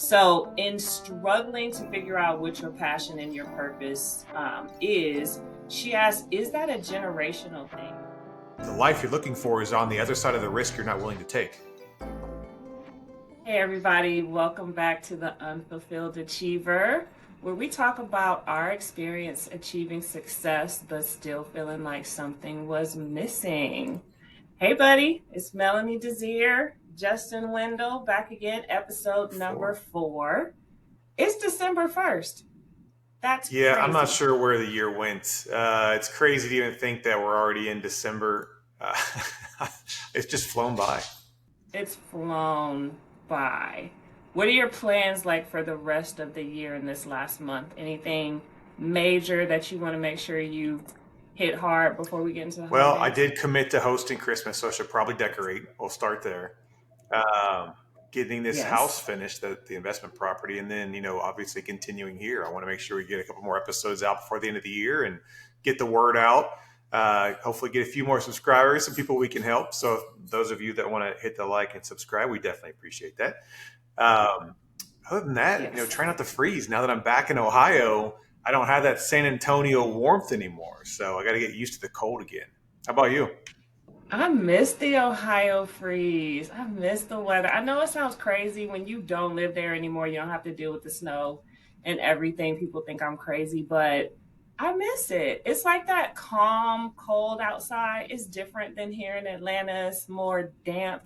So, in struggling to figure out what your passion and your purpose is, she asks, is that a generational thing? The life you're looking for is on the other side of the risk you're not willing to take. Hey, everybody, welcome back to the Unfulfilled Achiever, where we talk about our experience achieving success but still feeling like something was missing. Hey, buddy, it's Melanie Desir, Justin Wendell, back again, episode number 4. It's December 1st. That's Yeah, I'm not crazy. sure where the year went. It's crazy to even think that we're already in December. Uh, it's just flown by. It's flown by. What are your plans like for the rest of the year in this last month? Anything major that you want to make sure you hit hard before we get into the Well, I holidays? did commit to hosting Christmas, so I should probably decorate. We'll start there. Um, Getting this house Yes. finished, the investment property, and then obviously continuing here. I want to make sure we get a couple more episodes out before the end of the year and get the word out. Hopefully, get a few more subscribers, some people we can help. So, those of you that want to hit the like and subscribe, we definitely appreciate that. Um, Other than that, Yes. try not to freeze. Now that I'm back in Ohio, I don't have that San Antonio warmth anymore, so I got to get used to the cold again. How about you? I miss the Ohio freeze. I miss the weather. I know it sounds crazy when you don't live there anymore. You don't have to deal with the snow and everything. People think I'm crazy, but I miss it. It's like that calm, cold outside. It's different than here in Atlanta. It's more damp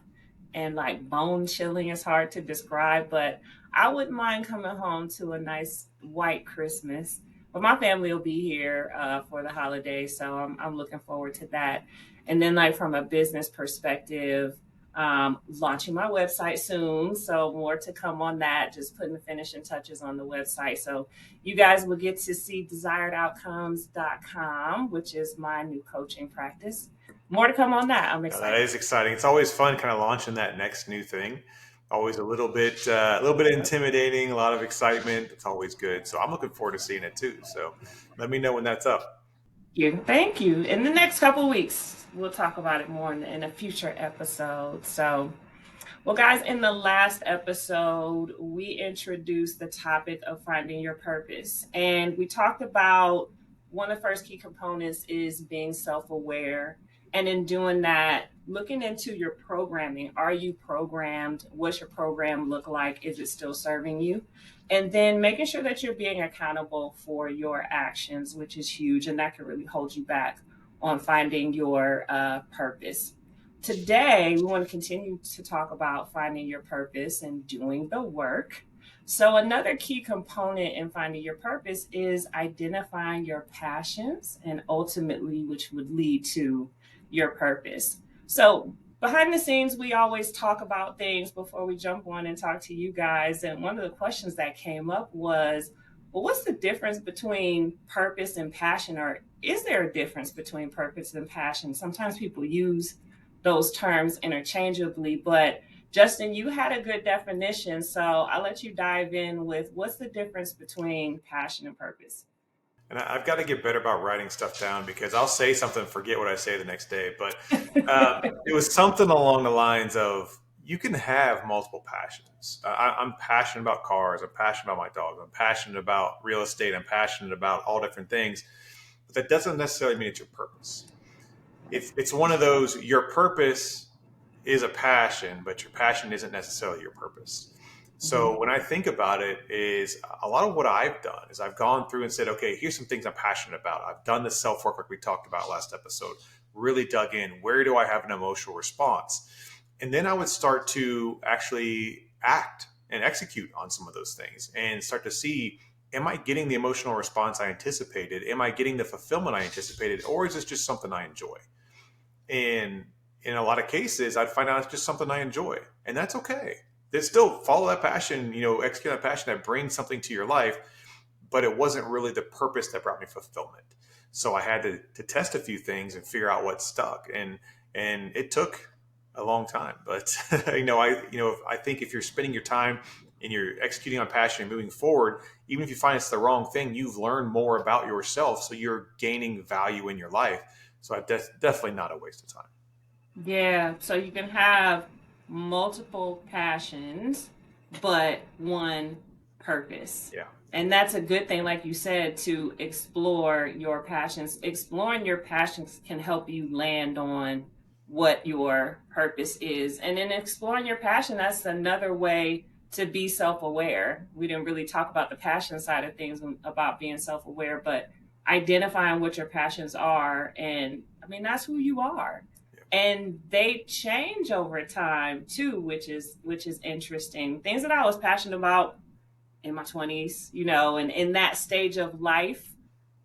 and like bone chilling. It's hard to describe, but I wouldn't mind coming home to a nice white Christmas. But my family will be here for the holidays, so I'm looking forward to that. And then, like from a business perspective, launching my website soon, so more to come on that. Just putting the finishing touches on the website, so you guys will get to see desiredoutcomes.com, which is my new coaching practice. More to come on that. I'm That excited. is exciting. It's always fun, kind of launching that next new thing. Always a little bit Yep. intimidating, a lot of excitement. It's always good. So I'm looking forward to seeing it too. So let me know when that's up. You. Thank you. In the next couple of weeks, we'll talk about it more in a future episode. So, well, guys, in the last episode, we introduced the topic of finding your purpose. And we talked about one of the first key components is being self aware. And in doing that, looking into your programming. Are you programmed? What's your program look like? Is it still serving you? And then making sure that you're being accountable for your actions, which is huge. And that can really hold you back on finding your purpose. Today, we want to continue to talk about finding your purpose and doing the work. So, another key component in finding your purpose is identifying your passions and ultimately, which would lead to your purpose. So, behind the scenes, we always talk about things before we jump on and talk to you guys. And one of the questions that came up was, well, what's the difference between purpose and passion? Or is there a difference between purpose and passion? Sometimes people use those terms interchangeably, but Justin, you had a good definition, so I'll let you dive in with what's the difference between passion and purpose. And I've got to get better about writing stuff down because I'll say something and forget what I say the next day. But it was something along the lines of you can have multiple passions. I'm passionate about cars. I'm passionate about my dogs. I'm passionate about real estate. I'm passionate about all different things. But that doesn't necessarily mean it's your purpose. It's one of those, your purpose is a passion, but your passion isn't necessarily your purpose. Mhm. So when I think about it, is a lot of what I've done is I've gone through and said, okay, here's some things I'm passionate about. I've done the self work like we talked about last episode, really dug in. Where do I have an emotional response? And then I would start to actually act and execute on some of those things and start to see, am I getting the emotional response I anticipated? Am I getting the fulfillment I anticipated? Or is this just something I enjoy? And in a lot of cases, I'd find out it's just something I enjoy, and that's okay. They still follow that passion, execute that passion that brings something to your life, but it wasn't really the purpose that brought me fulfillment. So I had to test a few things and figure out what stuck, and it took a long time. But I think if you're spending your time and you're executing on passion and moving forward, even if you find it's the wrong thing, you've learned more about yourself, so you're gaining value in your life. So definitely not a waste of time. Yeah, so you can have multiple passions but one purpose. Yeah. And that's a good thing, like you said, to explore your passions. Exploring your passions can help you land on what your purpose is. And in exploring your passion, that's another way to be self aware. We didn't really talk about the passion side of things about being self aware, but identifying what your passions are. And I mean, that's who you are, Yeah. and they change over time too, which is interesting. Things that I was passionate about in my 20s, and in that stage of life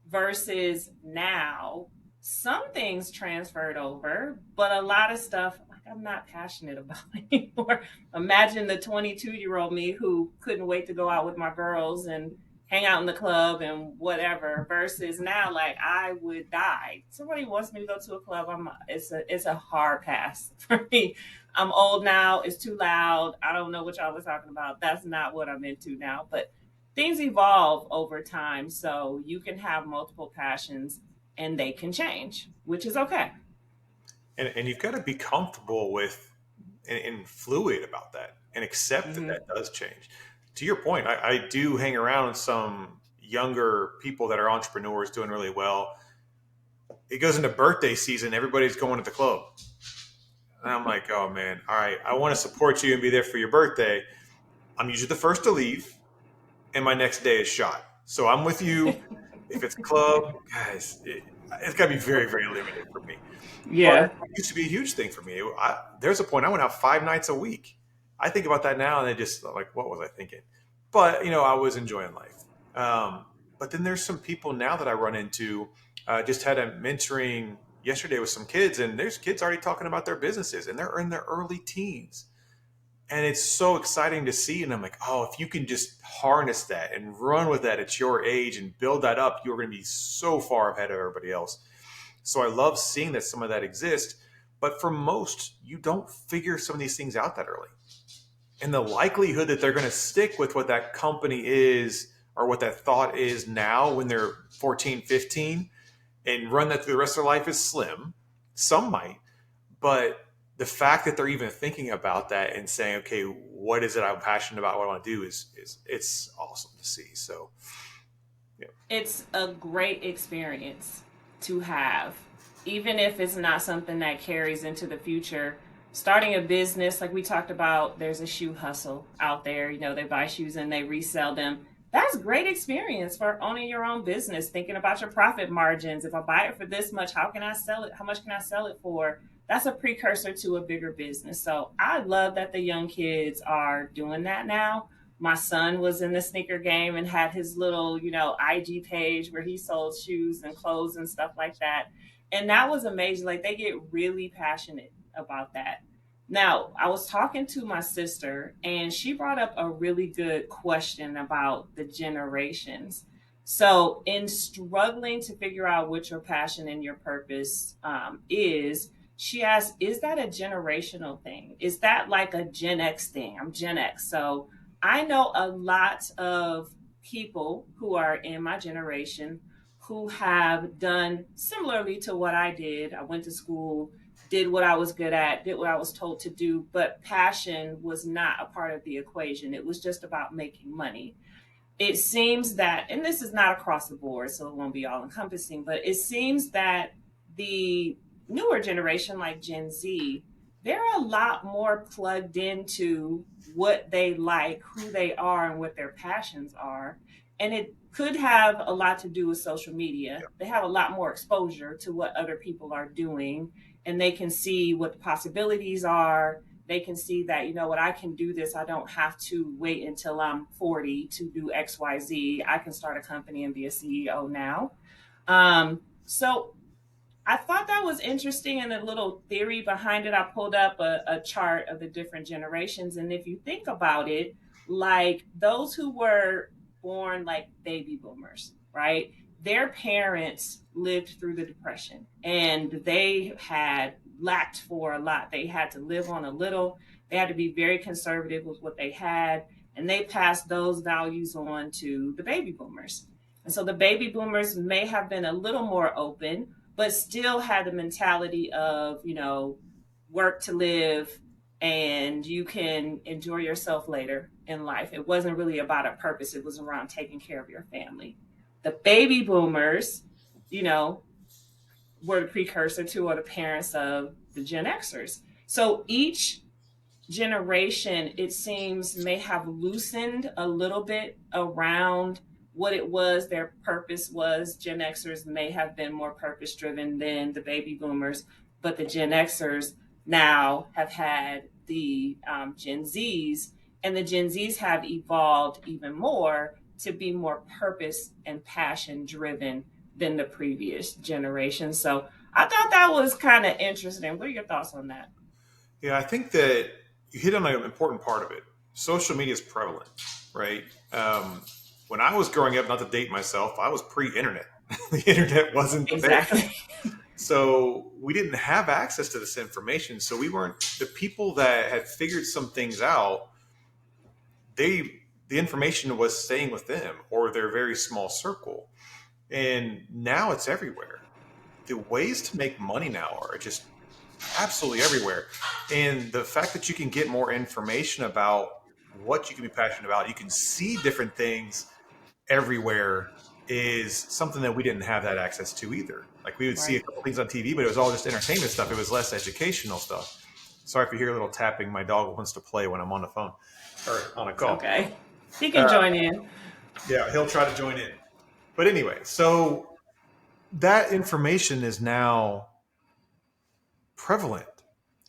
versus now, some things transferred over, but a lot of stuff like I'm not passionate about anymore. Imagine the 22-year-old me who couldn't wait to go out with my girls and hang out in the club and whatever, versus now like I would die. Somebody wants me to go to a club, it's a hard pass for me. I'm old now, it's too loud. I don't know what y'all was talking about. That's not what I'm into now. But things evolve over time, so you can have multiple passions and they can change, which is okay. And you've got to be comfortable with and fluid about that and accept that Mm-hmm. that does change. To your point, I do hang around with some younger people that are entrepreneurs doing really well. It goes into birthday season, everybody's going to the club. And I'm like, oh man, all right, I want to support you and be there for your birthday. I'm usually the first to leave, and my next day is shot. So I'm with you. If it's club, guys, it's got to be very, very limited for me. But Yeah. it used to be a huge thing for me. There's a point I went out 5 nights a week. I think about that now, and I just like, what was I thinking? But I was enjoying life. But then there's some people now that I run into. Just had a mentoring yesterday with some kids, and there's kids already talking about their businesses, and they're in their early teens, and it's so exciting to see. And I'm like, oh, if you can just harness that and run with that at your age and build that up, you're going to be so far ahead of everybody else. So I love seeing that some of that exists. But for most, you don't figure some of these things out that early. And the likelihood that they're going to stick with what that company is or what that thought is now when they're 14, 15, and run that through the rest of their life is slim. Some might, but the fact that they're even thinking about that and saying, okay, what is it I'm passionate about? What I want to do is it's awesome to see. So, yeah, It's a great experience to have, even if it's not something that carries into the future. Starting a business, like we talked about, there's a shoe hustle out there. They buy shoes and they resell them. That's great experience for owning your own business, thinking about your profit margins. If I buy it for this much, how can I sell it? How much can I sell it for? That's a precursor to a bigger business. So I love that the young kids are doing that now. My son was in the sneaker game and had his little, IG page where he sold shoes and clothes and stuff like that. And that was amazing. Like they get really passionate about that. Now, I was talking to my sister and she brought up a really good question about the generations. So, in struggling to figure out what your passion and your purpose is, she asked, is that a generational thing? Is that like a Gen X thing? I'm Gen X. So, I know a lot of people who are in my generation who have done similarly to what I did. I went to school, did what I was good at, did what I was told to do, but passion was not a part of the equation. It was just about making money. It seems that, and this is not across the board, so it won't be all encompassing, but it seems that the newer generation, like Gen Z, they're a lot more plugged into what they like, who they are, and what their passions are. And it could have a lot to do with social media. They have a lot more exposure to what other people are doing, and they can see what the possibilities are. They can see that, what, I can do this. I don't have to wait until I'm 40 to do XYZ. I can start a company and be a CEO now. So I thought that was interesting, and a little theory behind it. I pulled up a chart of the different generations. And if you think about it, like those who were born like baby boomers, right? Their parents lived through the Depression and they had lacked for a lot. They had to live on a little, they had to be very conservative with what they had. And they passed those values on to the baby boomers. And so the baby boomers may have been a little more open, but still had the mentality of, work to live and you can enjoy yourself later in life. It wasn't really about a purpose, it was around taking care of your family. The baby boomers, you know, were the precursor to or the parents of the Gen Xers. So each generation, it seems, may have loosened a little bit around what it was their purpose was. Gen Xers may have been more purpose driven than the baby boomers, but the Gen Xers now have had the Gen Zs, and the Gen Zs have evolved even more to be more purpose and passion driven than the previous generation. So I thought that was kind of interesting. What are your thoughts on that? Yeah, I think that you hit on an important part of it. Social media is prevalent, right? When I was growing up, not to date myself, I was pre-internet. The internet wasn't there, Exactly. so we didn't have access to this information. So we weren't the people that had figured some things out. The information was staying with them or their very small circle, and now it's everywhere. The ways to make money now are just absolutely everywhere. And the fact that you can get more information about what you can be passionate about, you can see different things everywhere, is something that we didn't have that access to either. Like we would see a Right. couple things on TV, but it was all just entertainment stuff. It was less educational stuff. Sorry if you hear a little tapping. My dog wants to play when I'm on the phone or on a It's call. okay. He can Uh, join in. yeah, he'll try to join in. But anyway, so that information is now prevalent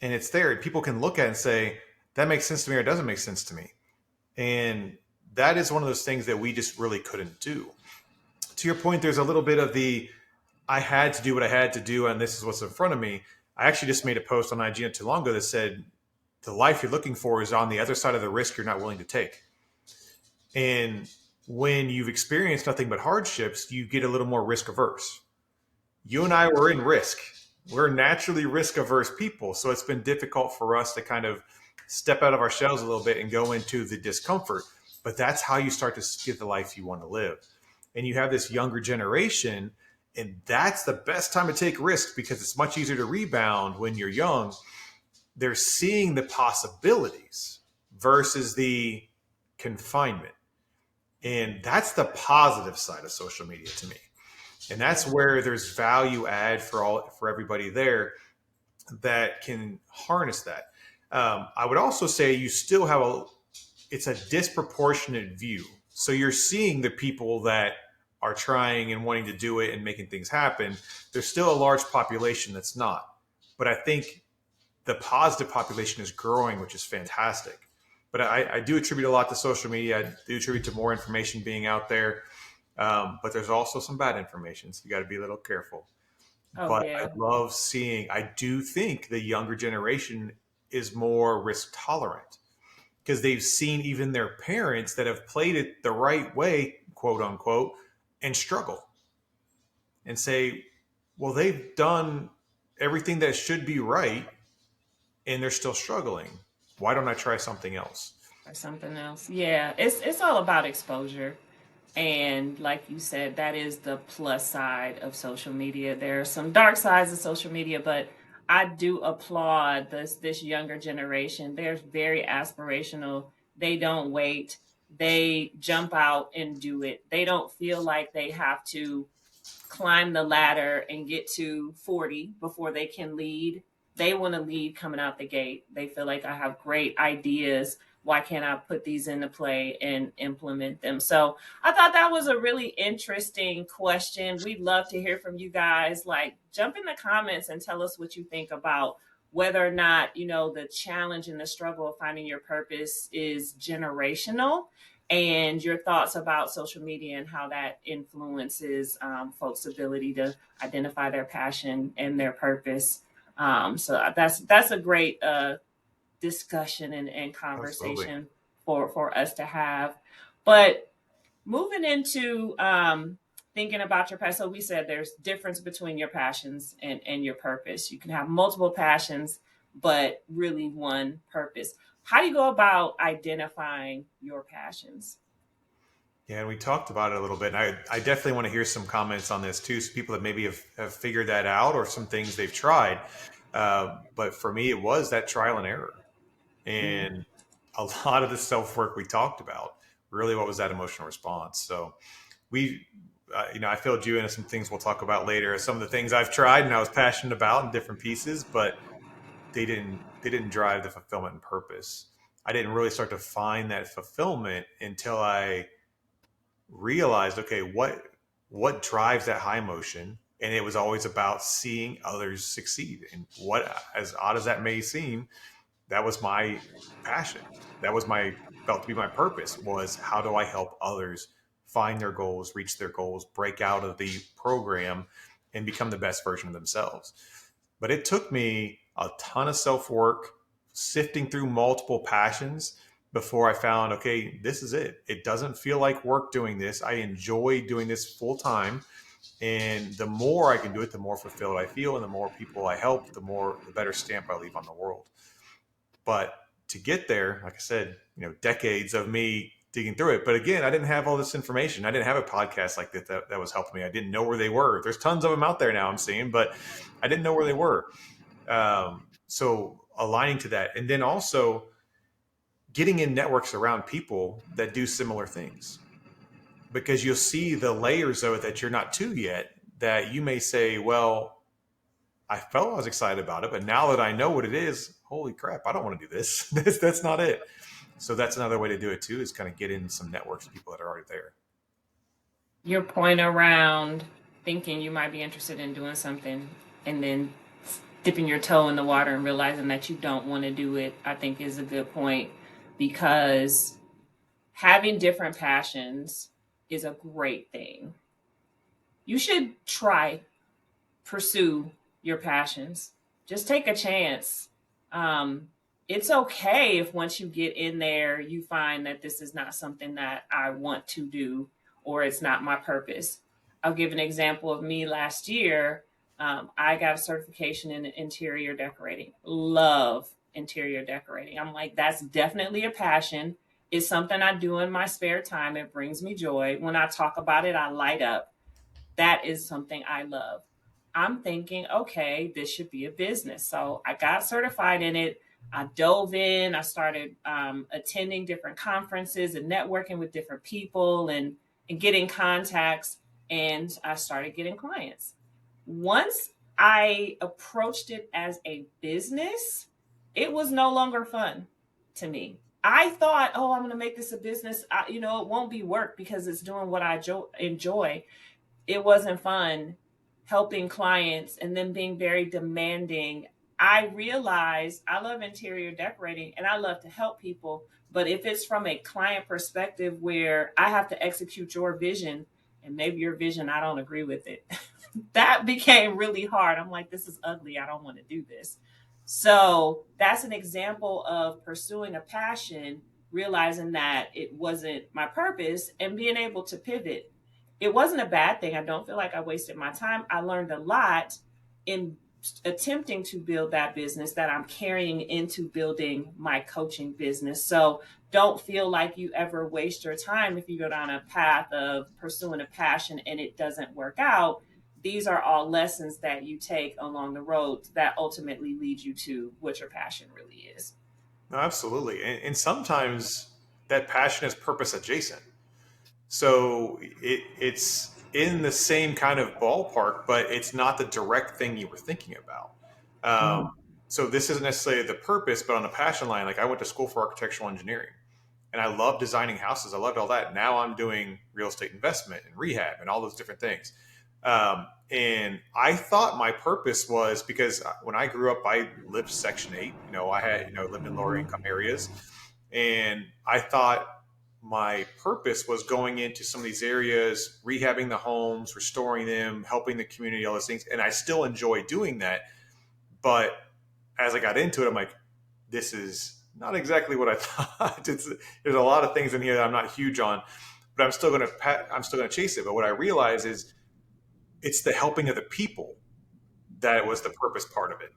and it's there. People can look at it and say, that makes sense to me or it doesn't make sense to me. And that is one of those things that we just really couldn't do. To your point, there's a little bit of the I had to do what I had to do, and this is what's in front of me. I actually just made a post on IG not too long ago that said the life you're looking for is on the other side of the risk you're not willing to take. And when you've experienced nothing but hardships, you get a little more risk averse. You and I were in risk. We're naturally risk averse people. So it's been difficult for us to kind of step out of our shells a little bit and go into the discomfort. But that's how you start to get the life you want to live. And you have this younger generation, and that's the best time to take risks because it's much easier to rebound when you're young. They're seeing the possibilities versus the confinement. And that's the positive side of social media to me. And that's Yeah. where there's value add for everybody there that can harness that. I would also say you still have it's a disproportionate view. So you're seeing the people that are trying and wanting to do it and making things happen. There's still a large population that's not. But I think the positive population is growing, which is fantastic. But I do attribute a lot to social media. I do attribute to more information being out there. But there's also some bad information, so you got to be a little careful. Oh But I yeah. love seeing, I do think the younger generation is more risk tolerant because they've seen even their parents that have played it the right way, quote unquote, and struggle and say, well, they've done everything that should be right and they're still struggling. Why don't I try something else? Or something else. Yeah. It's all about exposure. And like you said, that is the plus side of social media. There are some dark sides of social media, but I do applaud this younger generation. They're very aspirational. They don't wait. They jump out and do it. They don't feel like they have to climb the ladder and get to 40 before they can lead. They want to lead coming out the gate. They feel like I have great ideas. Why can't I put these into play and implement them? So I thought that was a really interesting question. We'd love to hear from you guys. Like, jump in the comments and tell us what you think about whether or not, the challenge and the struggle of finding your purpose is generational, and your thoughts about social media and how that influences folks' ability to identify their passion and their purpose. So that's a great discussion and Absolutely. conversation for us to have. But moving into thinking about your passion, so we said there's difference between your passions and your purpose. You can have multiple passions, but really one purpose. How do you go about identifying your passions? Yeah, and we talked about it a little bit. And I definitely want to hear some comments on this too. Some people that maybe have figured that out or some things they've tried. But for me, it was that trial and error. Mm. And a lot of the self work we talked about, really, what was that emotional response? So we, I filled you into some things we'll talk about later. Some of the things I've tried and I was passionate about in different pieces, but they didn't drive the fulfillment and purpose. I didn't really start to find that fulfillment until I realized, okay, what drives that high emotion? And it was always about seeing others succeed. And what, as odd as that may seem, that was my passion. That was my felt to be my purpose, was how do I help others find their goals, reach their goals, break out of the program and become the best version of themselves. But it took me a ton of self work, sifting through multiple passions before I found, okay, this is it. It doesn't feel like work doing this. I enjoy doing this full time. And the more I can do it, the more fulfilled I feel. And the more people I help, the better stamp I leave on the world. But to get there, like I said, decades of me digging through it. But again, I didn't have all this information. I didn't have a podcast like that was helping me. I didn't know where they were. There's tons of them out there now I'm seeing, but I didn't know where they were. So aligning to that, and then also getting in networks around people that do similar things, because you'll see the layers of it that you're not to yet, that you may say, well, I felt I was excited about it, but now that I know what it is, holy crap, I don't want to do this. That's not it. So that's another way to do it too, is kind of get in some networks of people that are already there. Your point around thinking you might be interested in doing something and then dipping your toe in the water and realizing that you don't want to do it, I think is a good point, because having different passions is a great thing. You should pursue your passions. Just take a chance. Um, it's okay if once you get in there, you find that this is not something that I want to do or it's not my purpose. I'll give an example of me last year. I got a certification in interior decorating. Love interior decorating. I'm like, that's definitely a passion. It's something I do in my spare time. It brings me joy. When I talk about it, I light up. That is something I love. I'm thinking, okay, this should be a business. So I got certified in it. I dove in. I started attending different conferences and networking with different people and getting contacts. And I started getting clients. Once I approached it as a business, it was no longer fun to me. I thought, oh, I'm going to make this a business. It won't be work because it's doing what I enjoy. It wasn't fun helping clients and then being very demanding. I realized I love interior decorating and I love to help people. But if it's from a client perspective where I have to execute your vision and maybe your vision, I don't agree with it, that became really hard. I'm like, this is ugly. I don't want to do this. So that's an example of pursuing a passion, realizing that it wasn't my purpose and being able to pivot. It wasn't a bad thing. I don't feel like I wasted my time. I learned a lot in attempting to build that business that I'm carrying into building my coaching business. So don't feel like you ever waste your time if you go down a path of pursuing a passion and it doesn't work out. These are all lessons that you take along the road that ultimately lead you to what your passion really is. No, absolutely. And sometimes that passion is purpose adjacent. So it's in the same kind of ballpark, but it's not the direct thing you were thinking about. Mm. So this isn't necessarily the purpose, but on a passion line, like I went to school for architectural engineering and I love designing houses. I loved all that. Now I'm doing real estate investment and rehab and all those different things. And I thought my purpose was, because when I grew up, I lived Section 8. I had, lived in lower income areas. And I thought my purpose was going into some of these areas, rehabbing the homes, restoring them, helping the community, all those things. And I still enjoy doing that. But as I got into it, I'm like, this is not exactly what I thought. There's a lot of things in here that I'm not huge on, but I'm still gonna chase it. But what I realize is it's the helping of the people that was the purpose part of it.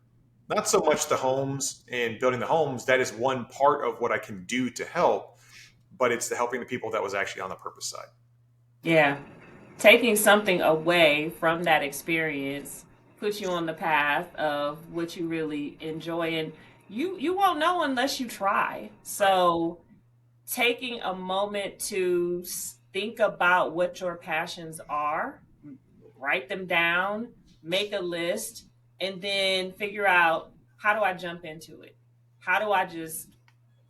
Not so much the homes and building the homes. That is one part of what I can do to help, but it's the helping the people that was actually on the purpose side. Yeah. Taking something away from that experience puts you on the path of what you really enjoy. And you won't know unless you try. Right. So taking a moment to think about what your passions are, write them down, make a list, and then figure out, how do I jump into it? How do I just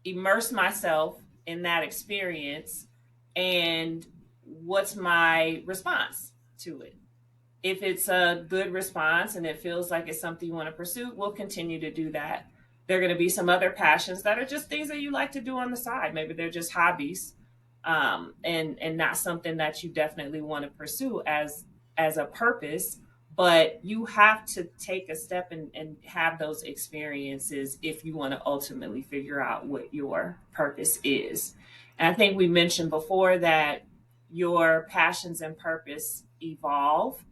immerse myself in that experience? And what's my response to it? If it's a good response and it feels like it's something you want to pursue, we'll continue to do that. There are going to be some other passions that are just things that you like to do on the side. Maybe they're just hobbies, and not something that you definitely want to pursue as a purpose. But you have to take a step and have those experiences if you want to ultimately figure out what your purpose is. And I think we mentioned before that your passions and purpose evolve.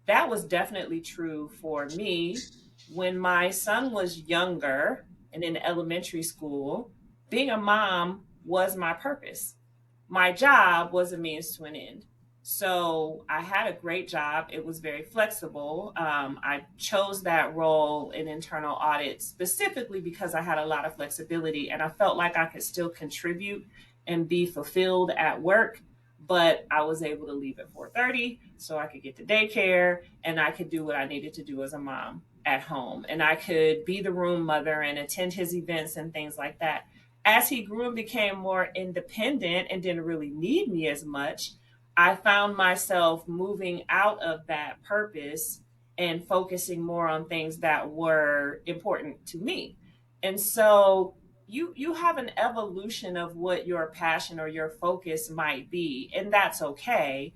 That was definitely true for me when my son was younger and in elementary school. Being a mom was my purpose. My job was a means to an end. So I had a great job. It was very flexible. I chose that role in internal audit specifically because I had a lot of flexibility and I felt like I could still contribute and be fulfilled at work. But I was able to leave at 4:30 so I could get to daycare and I could do what I needed to do as a mom at home. And I could be the room mother and attend his events and things like that. As he grew and became more independent and didn't really need me as much, I found myself moving out of that purpose and focusing more on things that were important to me. And so you have an evolution of what your passion or your focus might be, and that's okay.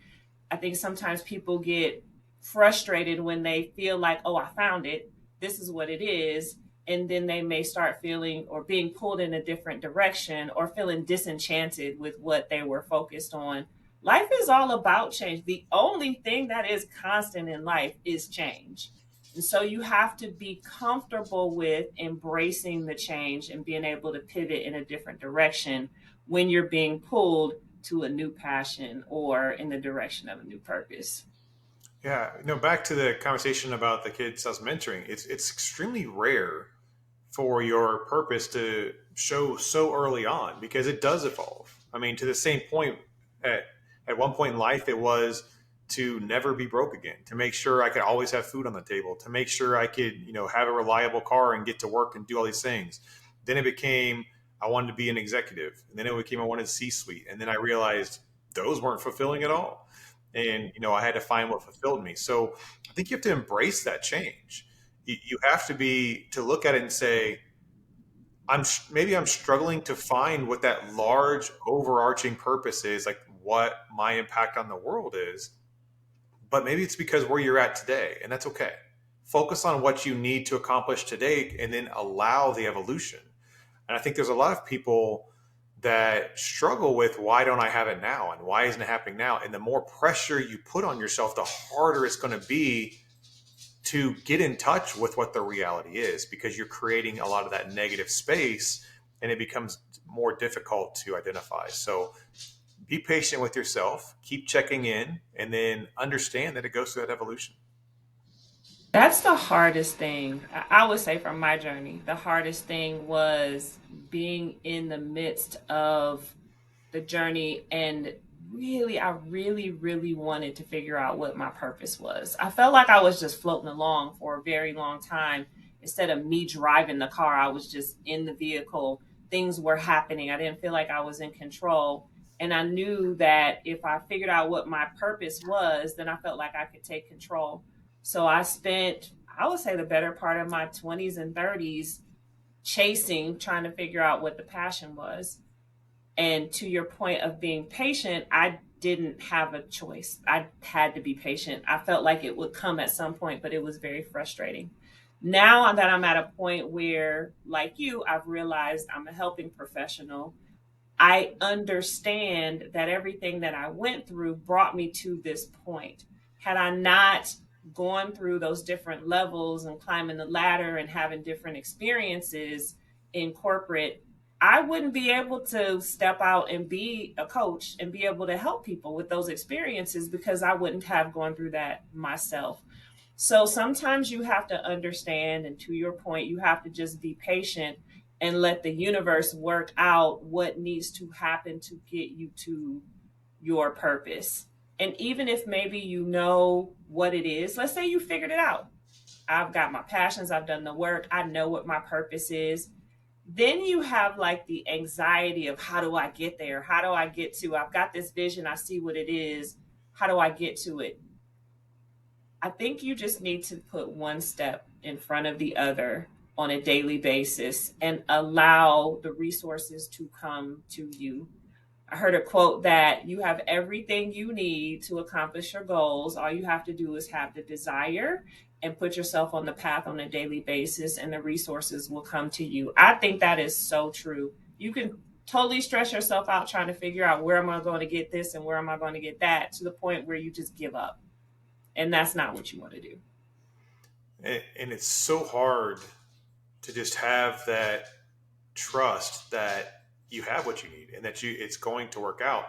I think sometimes people get frustrated when they feel like, oh, I found it. This is what it is. And then they may start feeling or being pulled in a different direction or feeling disenchanted with what they were focused on. Life is all about change. The only thing that is constant in life is change. And so you have to be comfortable with embracing the change and being able to pivot in a different direction when you're being pulled to a new passion or in the direction of a new purpose. Yeah, back to the conversation about the kids I was mentoring. It's extremely rare for your purpose to show so early on because it does evolve. I mean, to the same point, at one point in life, it was to never be broke again, to make sure I could always have food on the table, to make sure I could, have a reliable car and get to work and do all these things. Then it became I wanted to be an executive, and then it became I wanted C-suite, and then I realized those weren't fulfilling at all, and I had to find what fulfilled me. So I think you have to embrace that change. You have to be to look at it and say, maybe I'm struggling to find what that large overarching purpose is, like what my impact on the world is. But maybe it's because where you're at today, and that's okay. Focus on what you need to accomplish today and then allow the evolution. And I think there's a lot of people that struggle with, why don't I have it now? And why isn't it happening now? And the more pressure you put on yourself, the harder it's going to be to get in touch with what the reality is, because you're creating a lot of that negative space and it becomes more difficult to identify. So be patient with yourself, keep checking in, and then understand that it goes through that evolution. That's the hardest thing. I would say from my journey, the hardest thing was being in the midst of the journey and I really wanted to figure out what my purpose was. I felt like I was just floating along for a very long time. Instead of me driving the car, I was just in the vehicle. Things were happening. I didn't feel like I was in control. And I knew that if I figured out what my purpose was, then I felt like I could take control. So I spent, I would say, the better part of my 20s and 30s chasing, trying to figure out what the passion was. And to your point of being patient, I didn't have a choice. I had to be patient. I felt like it would come at some point, but it was very frustrating. Now that I'm at a point where, like you, I've realized I'm a helping professional. I understand that everything that I went through brought me to this point. Had I not gone through those different levels and climbing the ladder and having different experiences in corporate, I wouldn't be able to step out and be a coach and be able to help people with those experiences because I wouldn't have gone through that myself. So sometimes you have to understand, and to your point, you have to just be patient and let the universe work out what needs to happen to get you to your purpose. And even if maybe you know what it is, let's say you figured it out. I've got my passions, I've done the work, I know what my purpose is. Then you have like the anxiety of how do I get there? How do I get to? I've got this vision, I see what it is. How do I get to it? I think you just need to put one step in front of the other on a daily basis and allow the resources to come to you. I heard a quote that you have everything you need to accomplish your goals. All you have to do is have the desire and put yourself on the path on a daily basis, and the resources will come to you. I think that is so true. You can totally stress yourself out trying to figure out where am I going to get this and where am I going to get that to the point where you just give up. And that's not what you want to do. And it's so hard to just have that trust that you have what you need and that it's going to work out.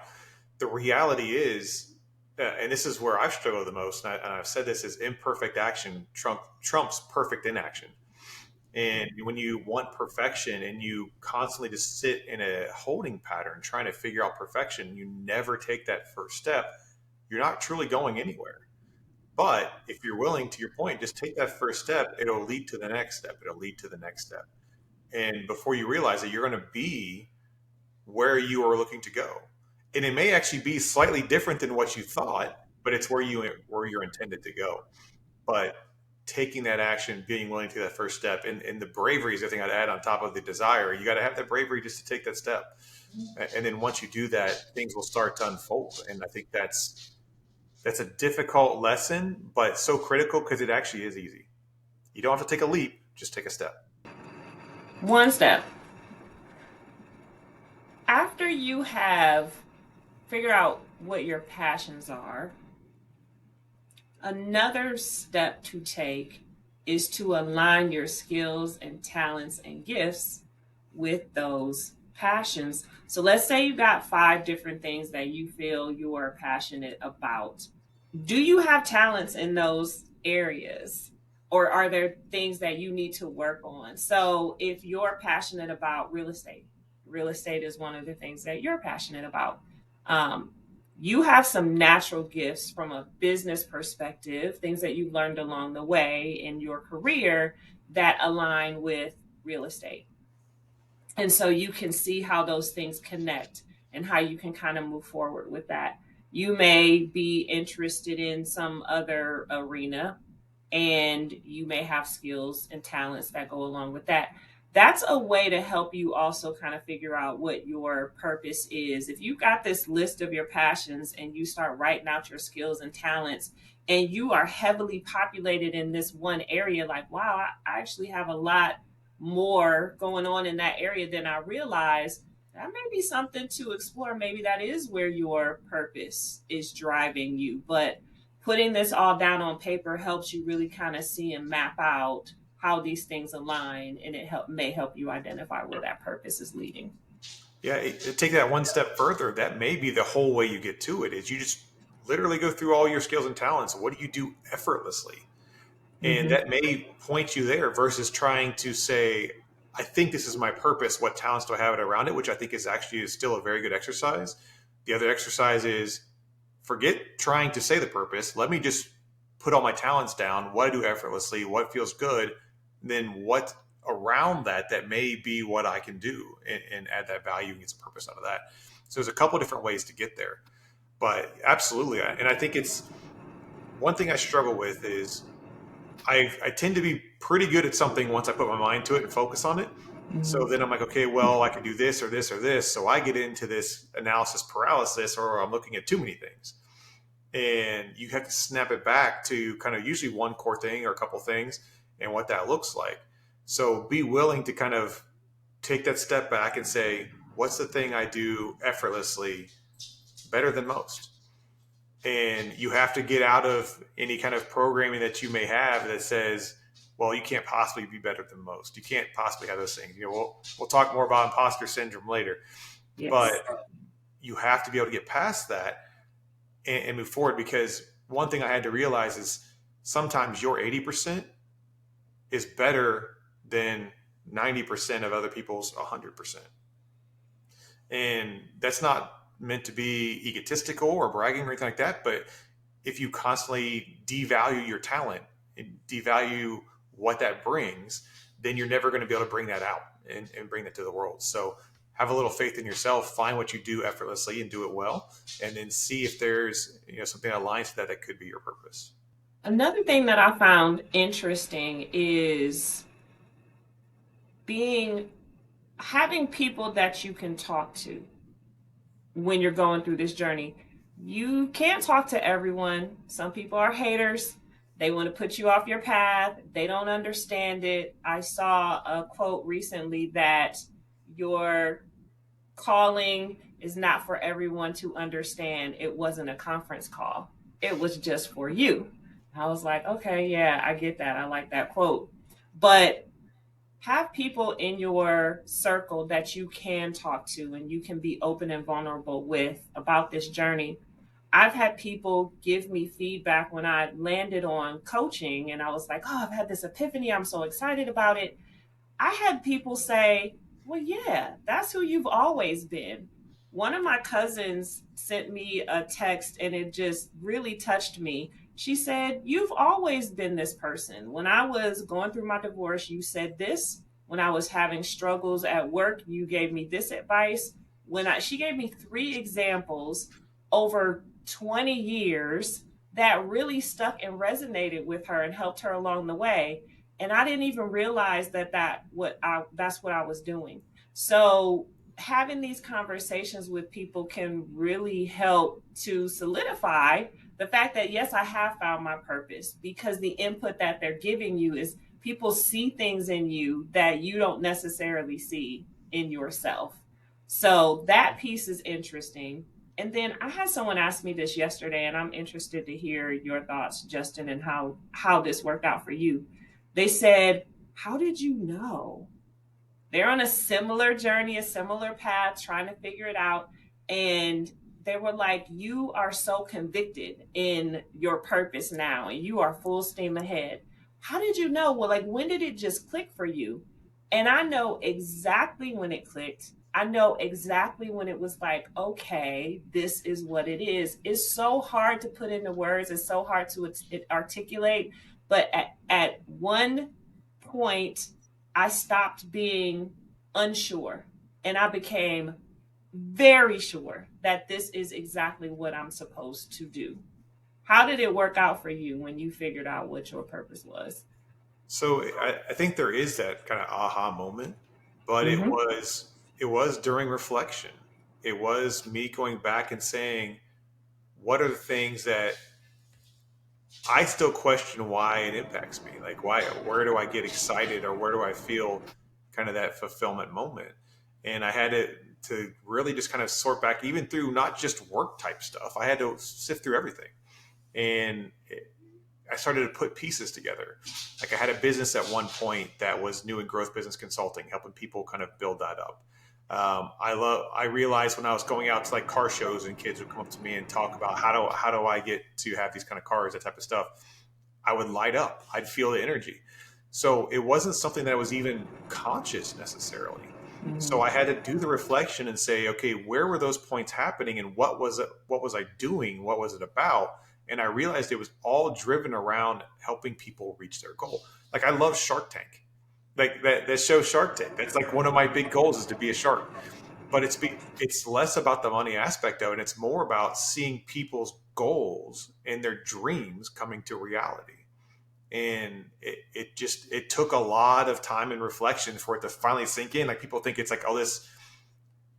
The reality is, and this is where I've struggled the most, and I've said this, is imperfect action trumps perfect inaction. And when you want perfection and you constantly just sit in a holding pattern trying to figure out perfection, you never take that first step. You're not truly going anywhere. But if you're willing, to your point, just take that first step, it'll lead to the next step. It'll lead to the next step. And before you realize it, you're going to be where you are looking to go. And it may actually be slightly different than what you thought, but it's where you're intended to go. But taking that action, being willing to take that first step, and the bravery is the thing I'd add on top of the desire. You got to have that bravery just to take that step. And then once you do that, things will start to unfold. And I think that's a difficult lesson, but so critical because it actually is easy. You don't have to take a leap, just take a step. One step. After you have figured out what your passions are, another step to take is to align your skills and talents and gifts with those passions. So let's say you got 5 different things that you feel you are passionate about. Do you have talents in those areas? Or are there things that you need to work on? So if you're passionate about real estate is one of the things that you're passionate about. Um, you have some natural gifts from a business perspective, things that you've learned along the way in your career that align with real estate. And so you can see how those things connect and how you can kind of move forward with that. You may be interested in some other arena and you may have skills and talents that go along with that. That's a way to help you also kind of figure out what your purpose is. If you got this list of your passions and you start writing out your skills and talents, and you are heavily populated in this one area, like, wow, I actually have a lot more going on in that area than I realized. That may be something to explore. Maybe that is where your purpose is driving you. But putting this all down on paper helps you really kind of see and map out how these things align, and may help you identify where that purpose is leading. Yeah, take that one step further. That may be the whole way you get to it. Is you just literally go through all your skills and talents. What do you do effortlessly? And Mm-hmm. that may point you there versus trying to say, I think this is my purpose. What talents do I have it around it? Which I think is still a very good exercise. The other exercise is forget trying to say the purpose. Let me just put all my talents down, what I do effortlessly, what feels good, then what around that may be what I can do and add that value and get some purpose out of that. So there's a couple different ways to get there. But absolutely. And I think it's one thing I struggle with is I tend to be pretty good at something once I put my mind to it and focus on it. So then I'm like, okay, well, I can do this or this or this. So I get into this analysis paralysis, or I'm looking at too many things. And you have to snap it back to kind of usually one core thing or a couple things and what that looks like. So be willing to kind of take that step back and say, what's the thing I do effortlessly better than most? And you have to get out of any kind of programming that you may have that says, well, you can't possibly be better than most. You can't possibly have those things. We'll talk more about imposter syndrome later, Yes. but you have to be able to get past that and move forward. Because one thing I had to realize is sometimes your 80% is better than 90% of other people's 100%. And that's not meant to be egotistical or bragging or anything like that. But if you constantly devalue your talent and devalue what that brings, then you're never going to be able to bring that out and bring that to the world. So have a little faith in yourself, find what you do effortlessly and do it well, and then see if there's something that aligns to that that could be your purpose. Another thing that I found interesting is being having people that you can talk to when you're going through this journey. You can't talk to everyone. Some people are haters. They want to put you off your path. They don't understand it. I saw a quote recently that your calling is not for everyone to understand. It wasn't a conference call, it was just for you. I was like, okay, yeah, I get that. I like that quote. But have people in your circle that you can talk to and you can be open and vulnerable with about this journey. I've had people give me feedback when I landed on coaching and I was like, oh, I've had this epiphany. I'm so excited about it. I had people say, well, yeah, that's who you've always been. One of my cousins sent me a text and it just really touched me. She said, you've always been this person. When I was going through my divorce, you said this. When I was having struggles at work, you gave me this advice. She gave me three examples over 20 years that really stuck and resonated with her and helped her along the way, and I didn't even realize that's what I was doing. So having these conversations with people can really help to solidify the fact that yes, I have found my purpose, because the input that they're giving you is people see things in you that you don't necessarily see in yourself. So that piece is interesting. And then I had someone ask me this yesterday, and I'm interested to hear your thoughts, Justin, and how this worked out for you. They said, how did you know? They're on a similar journey, a similar path, trying to figure it out. And they were like, you are so convicted in your purpose now, and you are full steam ahead. How did you know? Well, like, when did it just click for you? And I know exactly when it clicked. I know exactly when it was like, okay, this is what it is. It's so hard to put into words, it's so hard to articulate. But at one point, I stopped being unsure and I became very sure that this is exactly what I'm supposed to do. How did it work out for you when you figured out what your purpose was? So I think there is that kind of aha moment, but it Mm-hmm. was it was during reflection. It was me going back and saying, what are the things that I still question why it impacts me? Like where do I get excited or where do I feel kind of that fulfillment moment? And I had to really just kind of sort back even through not just work type stuff. I had to sift through everything. And I started to put pieces together. Like I had a business at one point that was new and growth business consulting, helping people kind of build that up. I realized when I was going out to like car shows and kids would come up to me and talk about how do I get to have these kind of cars, that type of stuff. I would light up. I'd feel the energy. So it wasn't something that was even conscious necessarily. So I had to do the reflection and say, okay, where were those points happening and what was it, what was I doing? What was it about? And I realized it was all driven around helping people reach their goal. Like I love Shark Tank. Like that show Shark Tank. That's like one of my big goals is to be a shark. But it's less about the money aspect of it. It's more about seeing people's goals and their dreams coming to reality. And it took a lot of time and reflection for it to finally sink in. Like people think it's like, oh,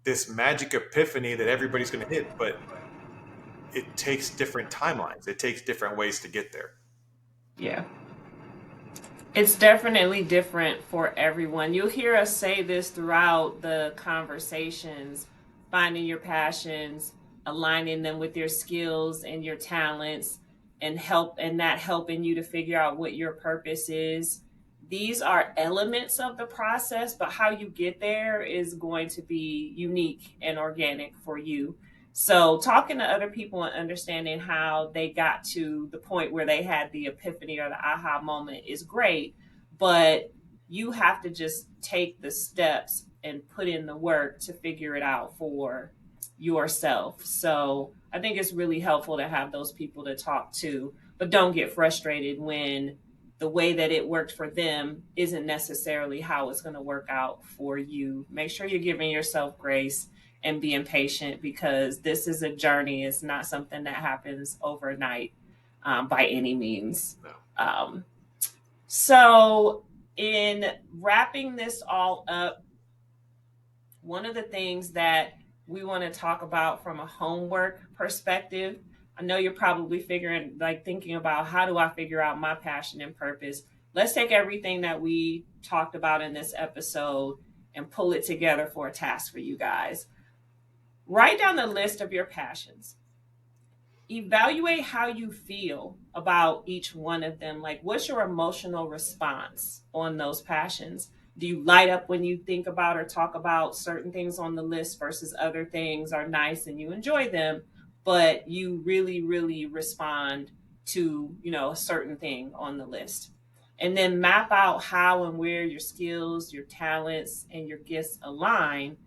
this magic epiphany that everybody's going to hit, but it takes different timelines. It takes different ways to get there. Yeah. It's definitely different for everyone. You'll hear us say this throughout the conversations, finding your passions, aligning them with your skills and your talents, and that helping you to figure out what your purpose is. These are elements of the process, but how you get there is going to be unique and organic for you. So, talking to other people and understanding how they got to the point where they had the epiphany or the aha moment is great, but you have to just take the steps and put in the work to figure it out for yourself. So, I think it's really helpful to have those people to talk to, but don't get frustrated when the way that it worked for them isn't necessarily how it's going to work out for you. Make sure you're giving yourself grace and being patient, because this is a journey. It's not something that happens overnight, by any means. No. Um, so, in wrapping this all up, one of the things that we want to talk about from a homework perspective, I know you're probably thinking about, how do I figure out my passion and purpose? Let's take everything that we talked about in this episode and pull it together for a task for you guys. Write down the list of your passions. Evaluate how you feel about each one of them. Like, what's your emotional response on those passions? Do you light up when you think about or talk about certain things on the list versus other things are nice and you enjoy them, but you really, really respond to, a certain thing on the list? And then map out how and where your skills, your talents, and your gifts align,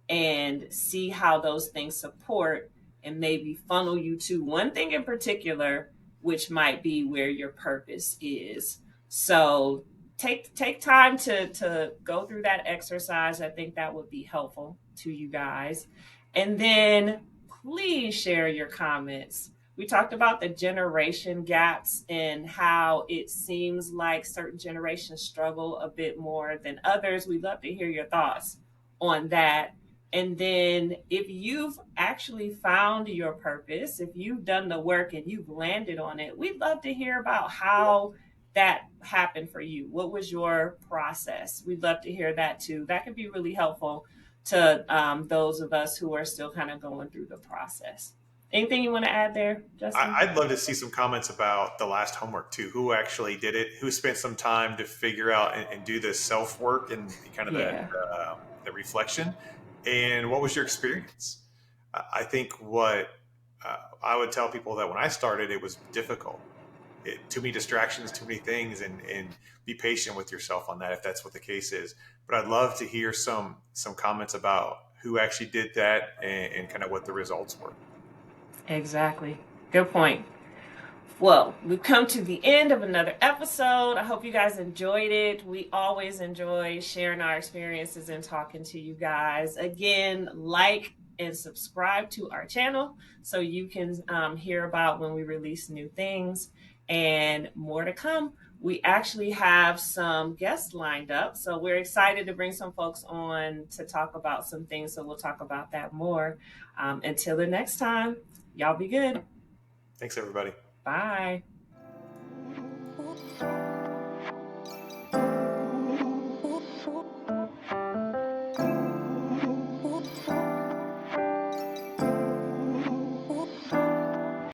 and see how those things support and maybe funnel you to one thing in particular, which might be where your purpose is. So take time to go through that exercise. I think that would be helpful to you guys. And then please share your comments. We talked about the generation gaps and how it seems like certain generations struggle a bit more than others. We'd love to hear your thoughts on that. And then, if you've actually found your purpose, if you've done the work and you've landed on it, we'd love to hear about how that happened for you. What was your process? We'd love to hear that too. That could be really helpful to those of us who are still kind of going through the process. Anything you want to add there, Justin? I'd love to see some comments about the last homework too. Who actually did it? Who spent some time to figure out and do the self work and kind of Yeah. the reflection? And what was your experience? I think what I would tell people that when I started, it was difficult. Too many distractions, too many things, and be patient with yourself on that if that's what the case is. But I'd love to hear some comments about who actually did that and kind of what the results were. Exactly. Good point. Well, we've come to the end of another episode. I hope you guys enjoyed it. We always enjoy sharing our experiences and talking to you guys. Again, like and subscribe to our channel so you can hear about when we release new things, and more to come. We actually have some guests lined up, so we're excited to bring some folks on to talk about some things. So we'll talk about that more. Until the next time, y'all be good. Thanks, everybody. Bye.